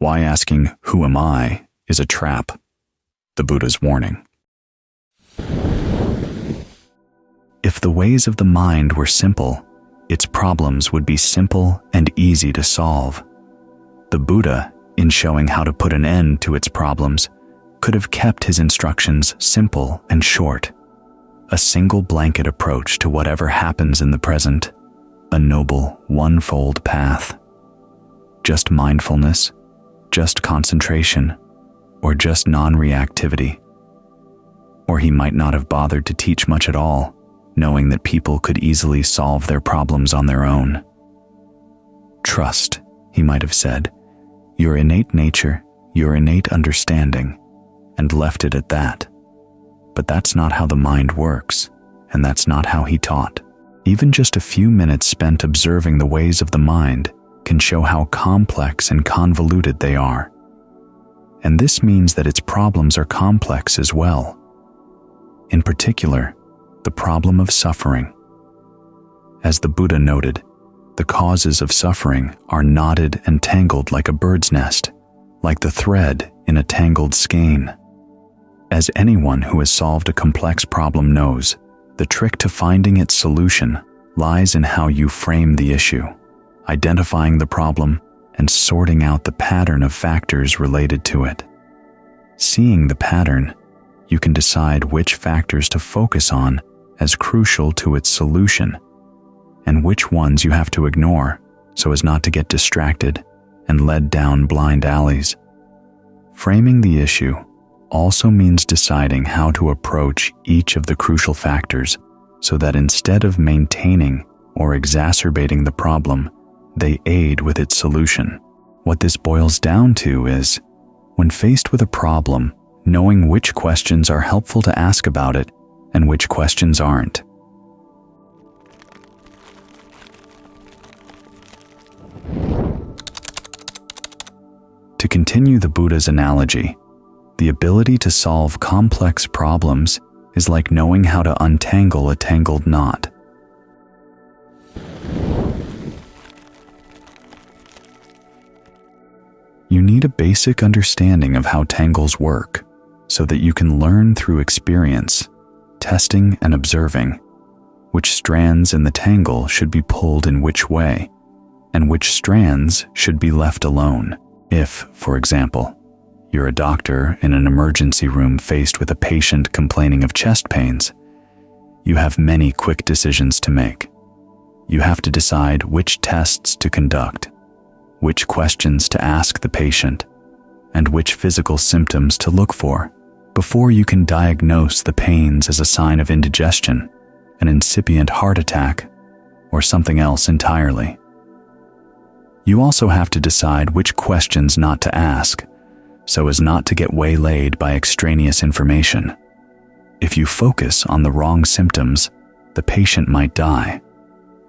why asking, "Who am I?" is a trap. The Buddha's warning. If the ways of the mind were simple, its problems would be simple and easy to solve. The Buddha, in showing how to put an end to its problems, could have kept his instructions simple and short. A single blanket approach to whatever happens in the present, a noble one-fold path. Just mindfulness, just concentration, or just non-reactivity. Or he might not have bothered to teach much at all, knowing that people could easily solve their problems on their own. Trust, he might have said, your innate nature, your innate understanding, and left it at that. But that's not how the mind works, and that's not how he taught. Even just a few minutes spent observing the ways of the mind can show how complex and convoluted they are. And this means that its problems are complex as well. In particular, the problem of suffering. As the Buddha noted, the causes of suffering are knotted and tangled like a bird's nest, like the thread in a tangled skein. As anyone who has solved a complex problem knows, the trick to finding its solution lies in how you frame the issue, identifying the problem and sorting out the pattern of factors related to it. Seeing the pattern, you can decide which factors to focus on as crucial to its solution, and which ones you have to ignore so as not to get distracted and led down blind alleys. Framing the issue also means deciding how to approach each of the crucial factors so that instead of maintaining or exacerbating the problem, they aid with its solution. What this boils down to is, when faced with a problem, knowing which questions are helpful to ask about it and which questions aren't. To continue the Buddha's analogy, the ability to solve complex problems is like knowing how to untangle a tangled knot. You need a basic understanding of how tangles work so that you can learn through experience, testing and observing, which strands in the tangle should be pulled in which way, and which strands should be left alone. If, for example, you're a doctor in an emergency room faced with a patient complaining of chest pains, you have many quick decisions to make. You have to decide which tests to conduct, which questions to ask the patient, and which physical symptoms to look for before you can diagnose the pains as a sign of indigestion, an incipient heart attack, or something else entirely. You also have to decide which questions not to ask so as not to get waylaid by extraneous information. If you focus on the wrong symptoms, the patient might die,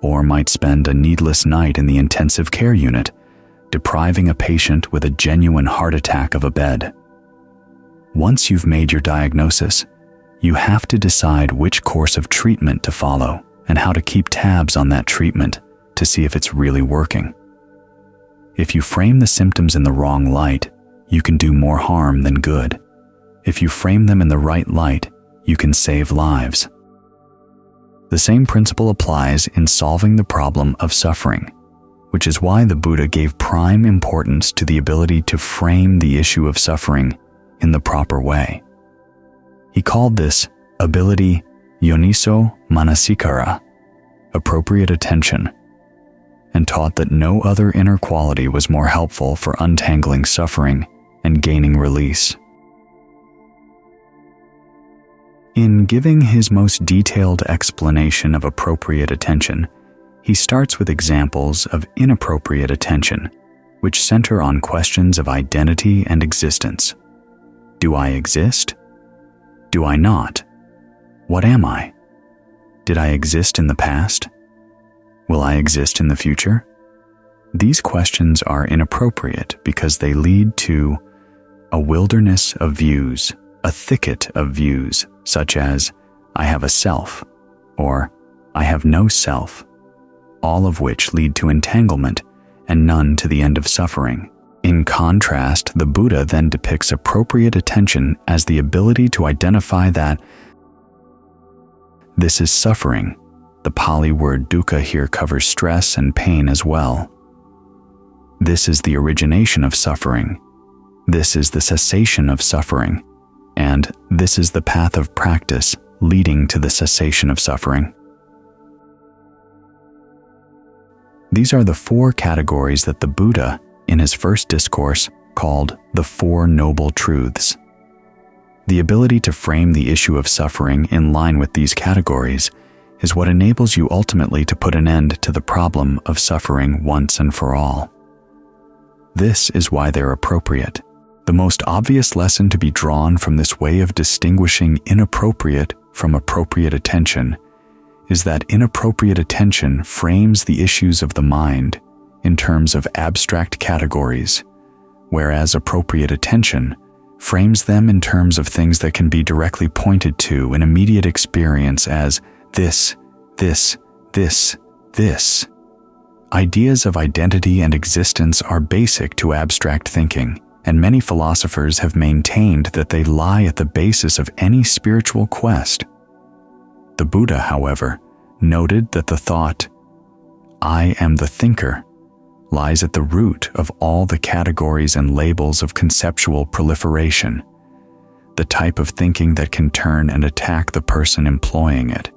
or might spend a needless night in the intensive care unit, depriving a patient with a genuine heart attack of a bed. Once you've made your diagnosis, you have to decide which course of treatment to follow and how to keep tabs on that treatment to see if it's really working. If you frame the symptoms in the wrong light, you can do more harm than good. If you frame them in the right light, you can save lives. The same principle applies in solving the problem of suffering, which is why the Buddha gave prime importance to the ability to frame the issue of suffering in the proper way. He called this ability yoniso manasikara, appropriate attention, and taught that no other inner quality was more helpful for untangling suffering and gaining release. In giving his most detailed explanation of appropriate attention, he starts with examples of inappropriate attention, which center on questions of identity and existence. Do I exist? Do I not? What am I? Did I exist in the past? Will I exist in the future? These questions are inappropriate because they lead to a wilderness of views, a thicket of views, such as, I have a self, or I have no self, all of which lead to entanglement and none to the end of suffering. In contrast, the Buddha then depicts appropriate attention as the ability to identify that this is suffering. The Pali word dukkha here covers stress and pain as well. This is the origination of suffering. This is the cessation of suffering. And this is the path of practice leading to the cessation of suffering. These are the four categories that the Buddha, in his first discourse, called the Four Noble Truths. The ability to frame the issue of suffering in line with these categories is what enables you ultimately to put an end to the problem of suffering once and for all. This is why they're appropriate. The most obvious lesson to be drawn from this way of distinguishing inappropriate from appropriate attention is that inappropriate attention frames the issues of the mind in terms of abstract categories, whereas appropriate attention frames them in terms of things that can be directly pointed to in immediate experience as this. Ideas of identity and existence are basic to abstract thinking, and many philosophers have maintained that they lie at the basis of any spiritual quest. The Buddha, however, noted that the thought, "I am the thinker," lies at the root of all the categories and labels of conceptual proliferation, the type of thinking that can turn and attack the person employing it.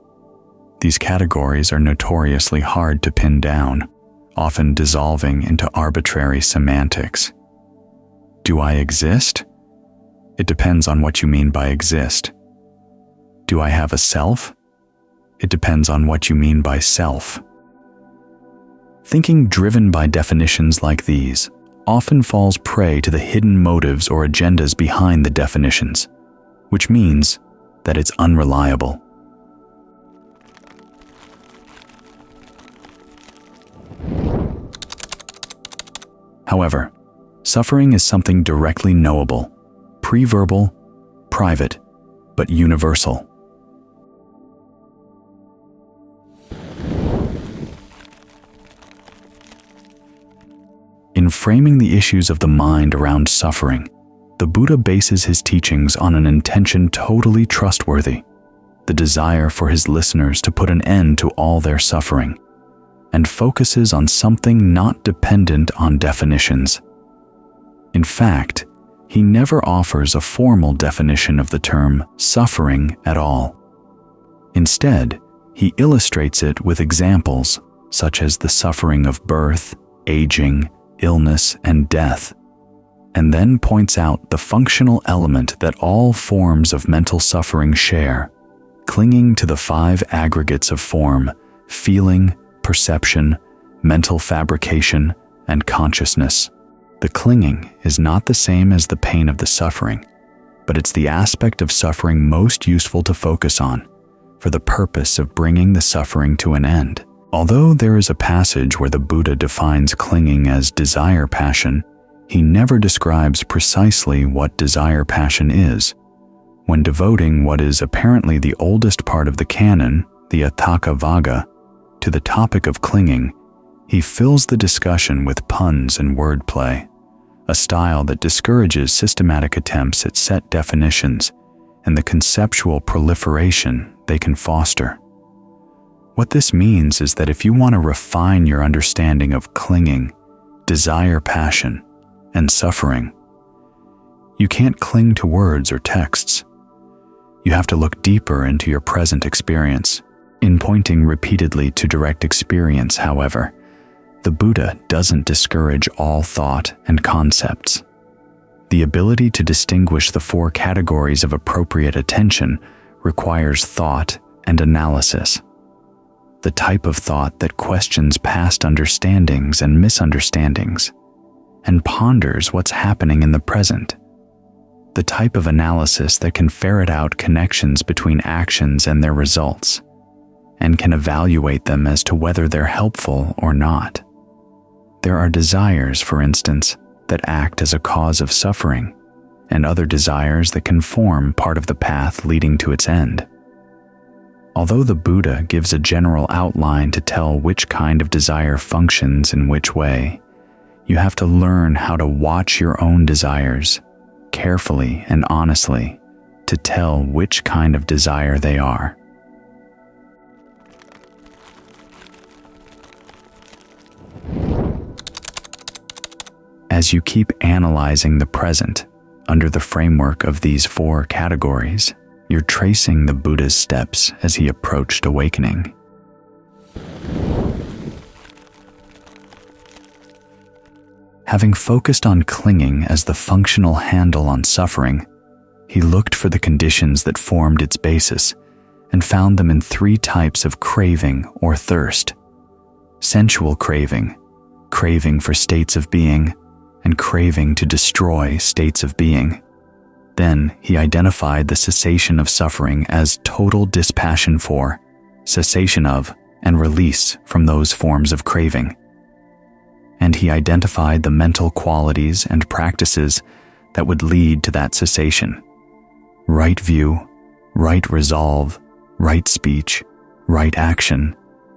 These categories are notoriously hard to pin down, often dissolving into arbitrary semantics. Do I exist? It depends on what you mean by exist. Do I have a self? It depends on what you mean by self. Thinking driven by definitions like these often falls prey to the hidden motives or agendas behind the definitions, which means that it's unreliable. However, suffering is something directly knowable, pre-verbal, private, but universal. In framing the issues of the mind around suffering, the Buddha bases his teachings on an intention totally trustworthy, the desire for his listeners to put an end to all their suffering, and focuses on something not dependent on definitions. In fact, he never offers a formal definition of the term suffering at all. Instead, he illustrates it with examples such as the suffering of birth, aging, illness, and death, and then points out the functional element that all forms of mental suffering share, clinging to the five aggregates of form: feeling, perception, mental fabrication, and consciousness. The clinging is not the same as the pain of the suffering, but it's the aspect of suffering most useful to focus on, for the purpose of bringing the suffering to an end. Although there is a passage where the Buddha defines clinging as desire passion, he never describes precisely what desire passion is. When devoting what is apparently the oldest part of the canon, the Atthakavagga, to the topic of clinging, he fills the discussion with puns and wordplay, a style that discourages systematic attempts at set definitions and the conceptual proliferation they can foster. What this means is that if you want to refine your understanding of clinging, desire passion, and suffering, you can't cling to words or texts. You have to look deeper into your present experience. In pointing repeatedly to direct experience, however, the Buddha doesn't discourage all thought and concepts. The ability to distinguish the four categories of appropriate attention requires thought and analysis. The type of thought that questions past understandings and misunderstandings and ponders what's happening in the present. The type of analysis that can ferret out connections between actions and their results and can evaluate them as to whether they're helpful or not. There are desires, for instance, that act as a cause of suffering, and other desires that can form part of the path leading to its end. Although the Buddha gives a general outline to tell which kind of desire functions in which way, You have to learn how to watch your own desires carefully and honestly to tell which kind of desire they are. As you keep analyzing the present under the framework of these 4 categories, you're tracing the Buddha's steps as he approached awakening. Having focused on clinging as the functional handle on suffering, he looked for the conditions that formed its basis and found them in 3 types of craving or thirst: sensual craving, craving for states of being, and craving to destroy states of being. Then he identified the cessation of suffering as total dispassion for, cessation of, and release from those forms of craving. And he identified the mental qualities and practices that would lead to that cessation: right view, right resolve, right speech, right action,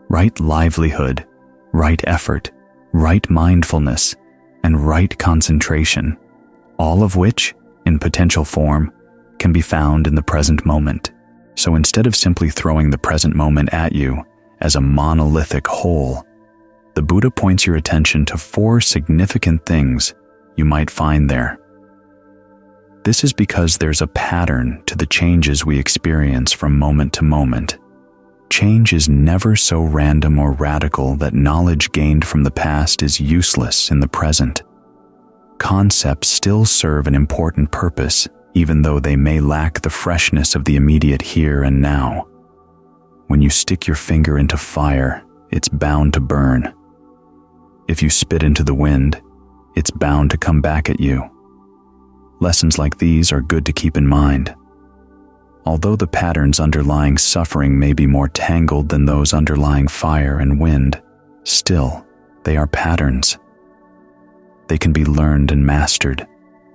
right livelihood, right effort, right mindfulness, and right concentration, all of which, in potential form, can be found in the present moment. So instead of simply throwing the present moment at you as a monolithic whole, the Buddha points your attention to 4 significant things you might find there. This is because there's a pattern to the changes we experience from moment to moment. Change is never so random or radical that knowledge gained from the past is useless in the present. Concepts still serve an important purpose, even though they may lack the freshness of the immediate here and now. When you stick your finger into fire, it's bound to burn. If you spit into the wind, it's bound to come back at you. Lessons like these are good to keep in mind. Although the patterns underlying suffering may be more tangled than those underlying fire and wind, still, they are patterns. They can be learned and mastered,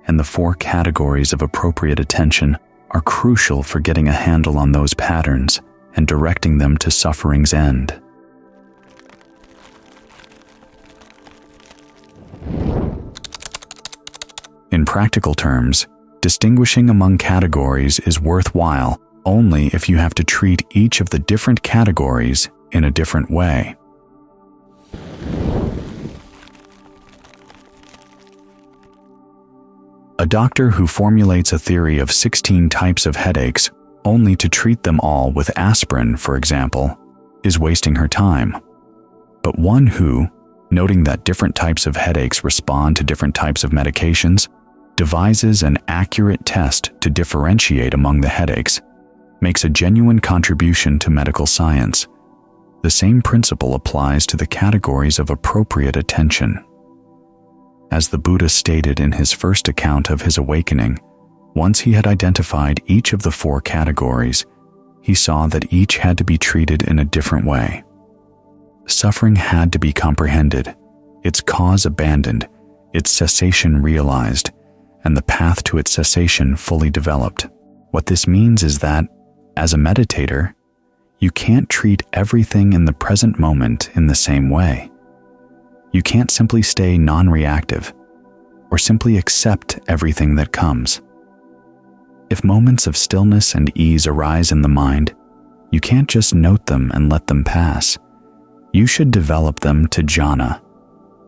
and the 4 categories of appropriate attention are crucial for getting a handle on those patterns and directing them to suffering's end. In practical terms, distinguishing among categories is worthwhile only if you have to treat each of the different categories in a different way. A doctor who formulates a theory of 16 types of headaches only to treat them all with aspirin, for example, is wasting her time. But one who, noting that different types of headaches respond to different types of medications, devises an accurate test to differentiate among the headaches, makes a genuine contribution to medical science. The same principle applies to the categories of appropriate attention. As the Buddha stated in his first account of his awakening, once he had identified each of the 4 categories, he saw that each had to be treated in a different way. Suffering had to be comprehended, its cause abandoned, its cessation realized, and the path to its cessation fully developed. What this means is that, as a meditator, you can't treat everything in the present moment in the same way. You can't simply stay non-reactive, or simply accept everything that comes. If moments of stillness and ease arise in the mind, you can't just note them and let them pass. You should develop them to jhana,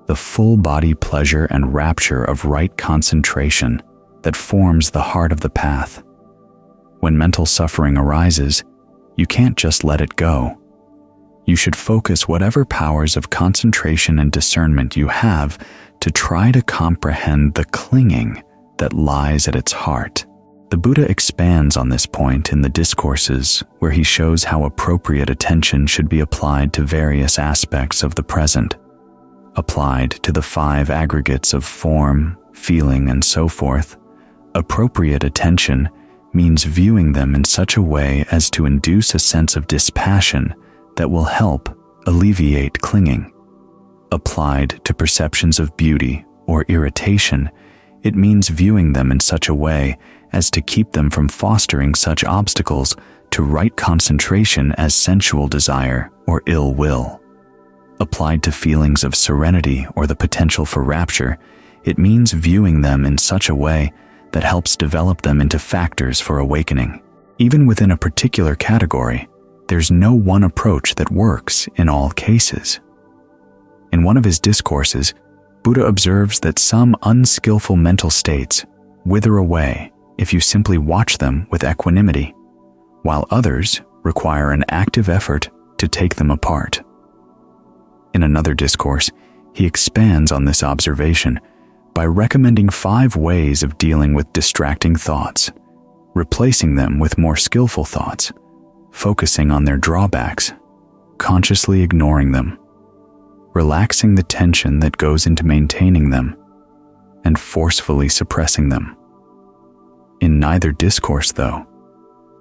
the full-body pleasure and rapture of right concentration that forms the heart of the path. When mental suffering arises, you can't just let it go. You should focus whatever powers of concentration and discernment you have to try to comprehend the clinging that lies at its heart. The Buddha expands on this point in the discourses where he shows how appropriate attention should be applied to various aspects of the present. Applied to the 5 aggregates of form, feeling, and so forth, appropriate attention means viewing them in such a way as to induce a sense of dispassion that will help alleviate clinging. Applied to perceptions of beauty or irritation, it means viewing them in such a way as to keep them from fostering such obstacles to right concentration as sensual desire or ill will. Applied to feelings of serenity or the potential for rapture, it means viewing them in such a way that helps develop them into factors for awakening. Even within a particular category, there's no one approach that works in all cases. In one of his discourses, Buddha observes that some unskillful mental states wither away if you simply watch them with equanimity, while others require an active effort to take them apart. In another discourse, he expands on this observation by recommending 5 ways of dealing with distracting thoughts, replacing them with more skillful thoughts, focusing on their drawbacks, consciously ignoring them, relaxing the tension that goes into maintaining them, and forcefully suppressing them. In neither discourse, though,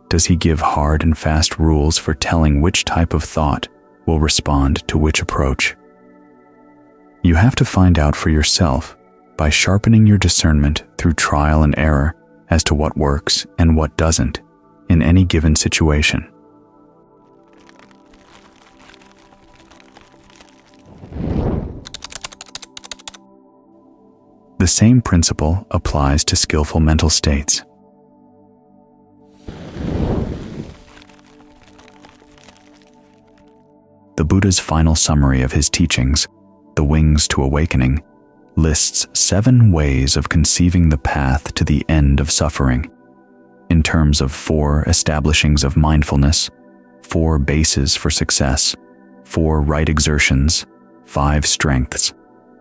does he give hard and fast rules for telling which type of thought will respond to which approach. You have to find out for yourself by sharpening your discernment through trial and error as to what works and what doesn't in any given situation. The same principle applies to skillful mental states. The Buddha's final summary of his teachings, The Wings to Awakening, lists 7 ways of conceiving the path to the end of suffering, in terms of 4 establishings of mindfulness, 4 bases for success, 4 right exertions, 5 strengths,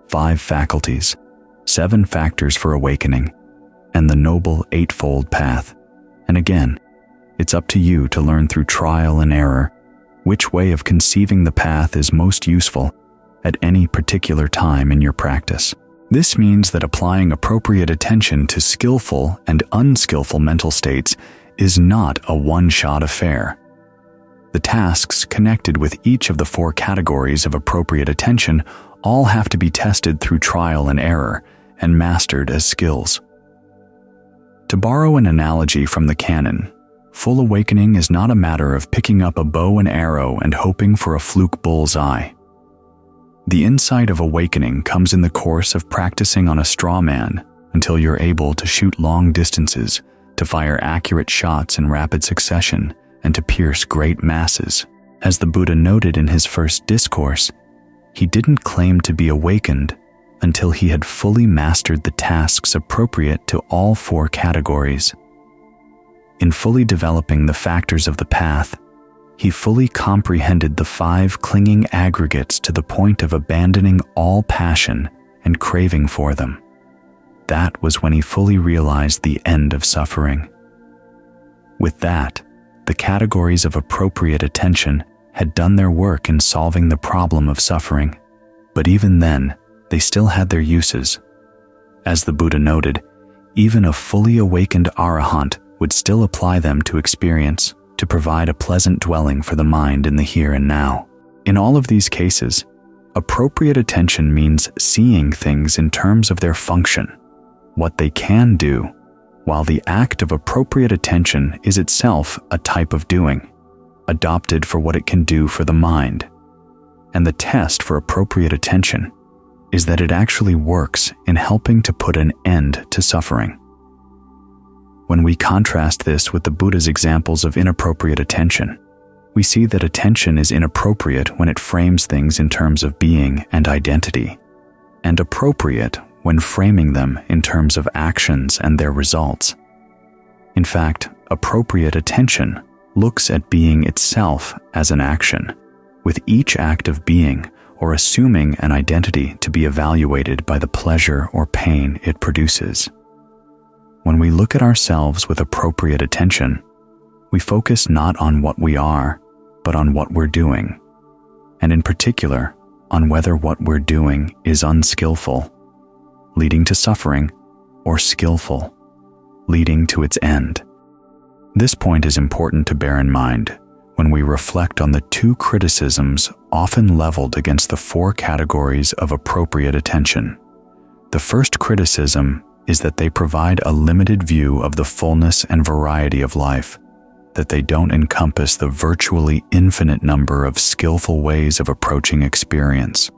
5 faculties, 7 factors for awakening, and the Noble Eightfold Path. And again, it's up to you to learn through trial and error which way of conceiving the path is most useful at any particular time in your practice. This means that applying appropriate attention to skillful and unskillful mental states is not a one-shot affair. The tasks connected with each of the 4 categories of appropriate attention all have to be tested through trial and error and mastered as skills. To borrow an analogy from the canon, full awakening is not a matter of picking up a bow and arrow and hoping for a fluke bullseye. The insight of awakening comes in the course of practicing on a straw man until you're able to shoot long distances, to fire accurate shots in rapid succession, and to pierce great masses. As the Buddha noted in his first discourse, he didn't claim to be awakened until he had fully mastered the tasks appropriate to all 4 categories. In fully developing the factors of the path, he fully comprehended the 5 clinging aggregates to the point of abandoning all passion and craving for them. That was when he fully realized the end of suffering. With that, the categories of appropriate attention had done their work in solving the problem of suffering, but even then, they still had their uses. As the Buddha noted, even a fully awakened arahant would still apply them to experience to provide a pleasant dwelling for the mind in the here and now. In all of these cases, appropriate attention means seeing things in terms of their function, what they can do, while the act of appropriate attention is itself a type of doing, adopted for what it can do for the mind. And the test for appropriate attention is that it actually works in helping to put an end to suffering. When we contrast this with the Buddha's examples of inappropriate attention, we see that attention is inappropriate when it frames things in terms of being and identity, and appropriate when framing them in terms of actions and their results. In fact, appropriate attention looks at being itself as an action, with each act of being or assuming an identity to be evaluated by the pleasure or pain it produces. When we look at ourselves with appropriate attention, we focus not on what we are, but on what we're doing, and in particular, on whether what we're doing is unskillful, leading to suffering, or skillful, leading to its end. This point is important to bear in mind when we reflect on the 2 criticisms often leveled against the 4 categories of appropriate attention. The first criticism is that they provide a limited view of the fullness and variety of life. that they don't encompass the virtually infinite number of skillful ways of approaching experience.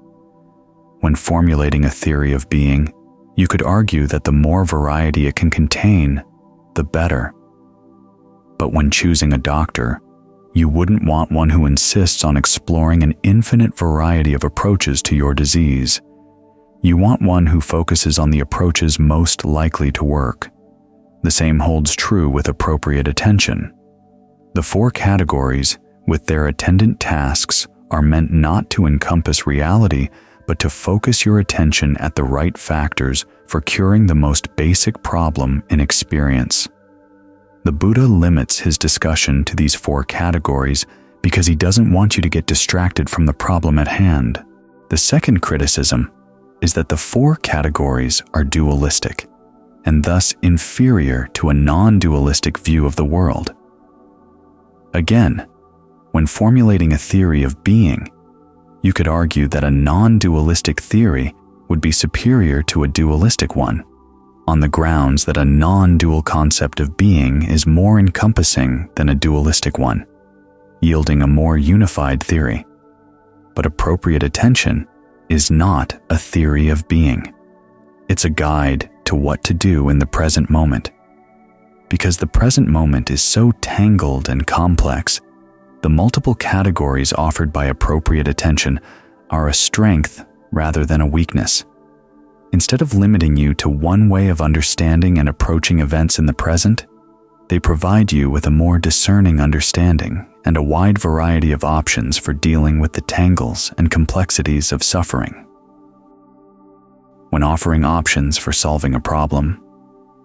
When formulating a theory of being, you could argue that the more variety it can contain, the better. But when choosing a doctor, you wouldn't want one who insists on exploring an infinite variety of approaches to your disease. You want one who focuses on the approaches most likely to work. The same holds true with appropriate attention. The 4 categories, with their attendant tasks, are meant not to encompass reality, but to focus your attention at the right factors for curing the most basic problem in experience. The Buddha limits his discussion to these 4 categories because he doesn't want you to get distracted from the problem at hand. The second criticism is that the 4 categories are dualistic, and thus inferior to a non-dualistic view of the world. Again, when formulating a theory of being, you could argue that a non-dualistic theory would be superior to a dualistic one, on the grounds that a non-dual concept of being is more encompassing than a dualistic one, yielding a more unified theory. But appropriate attention is not a theory of being. It's a guide to what to do in the present moment. Because the present moment is so tangled and complex, the multiple categories offered by appropriate attention are a strength rather than a weakness. Instead of limiting you to one way of understanding and approaching events in the present, they provide you with a more discerning understanding and a wide variety of options for dealing with the tangles and complexities of suffering. When offering options for solving a problem,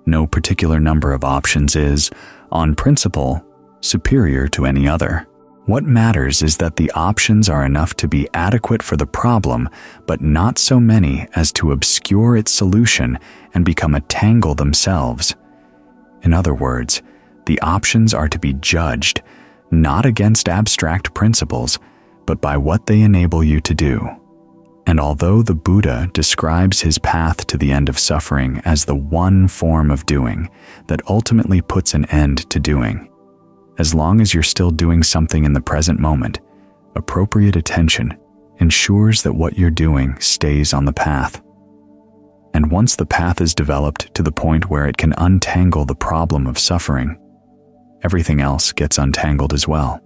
no particular number of options is, on principle, superior to any other. What matters is that the options are enough to be adequate for the problem, but not so many as to obscure its solution and become a tangle themselves. In other words, the options are to be judged, not against abstract principles, but by what they enable you to do. And although the Buddha describes his path to the end of suffering as the one form of doing that ultimately puts an end to doing, as long as you're still doing something in the present moment, appropriate attention ensures that what you're doing stays on the path. And once the path is developed to the point where it can untangle the problem of suffering, everything else gets untangled as well.